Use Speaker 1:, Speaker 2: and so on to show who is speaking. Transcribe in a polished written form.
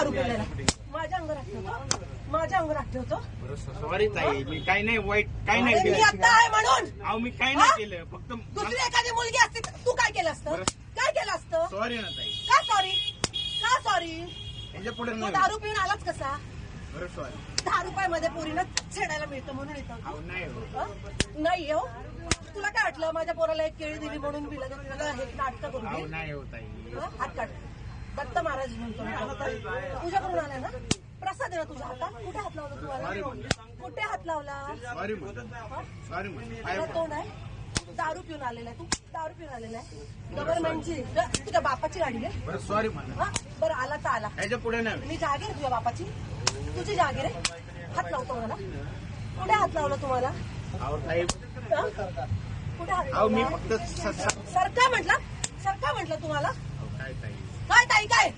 Speaker 1: दारू पिलेला माझ्या अंगावर ठेवतो, माझ्या अंगावर ठेवतो.
Speaker 2: सॉरी ताई, मी काही नाही वाईट काही नाही
Speaker 1: मी
Speaker 2: केलं.
Speaker 1: आता आहे म्हणून
Speaker 2: अहो मी काही नाही केलं, फक्त
Speaker 1: दुसरी एखादी मुलगी असती तर तू काय केलं असतं? काय केलं असतं?
Speaker 2: सॉरी ना ताई.
Speaker 1: का सॉरी? का सॉरी?
Speaker 2: त्याच्या पुढे
Speaker 1: तू
Speaker 2: नाही.
Speaker 1: दारू पिऊन आलाच कसा?
Speaker 2: बरं सॉरी.
Speaker 1: 10 रुपयामध्ये पोरीनं छेडायला मिळतं म्हणून येतं.
Speaker 2: अहो नाही हो.
Speaker 1: नाही हो, तुला काय वाटलं माझ्या पोराला एक केळी दिली म्हणून मी लगेच तुला हे नाटकं करून
Speaker 2: अहो
Speaker 1: देईन?
Speaker 2: नाही हो ताई.
Speaker 1: हात काढ. दत्त महाराज म्हणतो मी. तुझ्याकडून आलाय ना प्रसाद आहे ना तुझ्या हातात. कुठे हात लावला तुम्हाला? कुठे हात लावला?
Speaker 2: सॉरी म्हणतो. सॉरी म्हणतो.
Speaker 1: तुला तोंड आहे? दारू पिऊन आलेला आहे तू, दारू पिऊन आलेला आहे. गव्हर्नमेंटची तुझ्या बापाची गाडी आहे.
Speaker 2: बरं सॉरी म्हणा.
Speaker 1: बरं आला तर आला.
Speaker 2: त्याच्या पुढे नाही.
Speaker 1: मी जागीर तुझ्या बापाची, तुझी जागीर आहे. हात लावतो मला. कुठे हात लावला तुम्हाला?
Speaker 2: अहो ताई,
Speaker 1: कुठे हात
Speaker 2: अहो मी
Speaker 1: लावला?
Speaker 2: फक्त
Speaker 1: सरका म्हटलं, सरका म्हटलं तुम्हाला.
Speaker 2: काय ताई.
Speaker 1: काय ताई काय?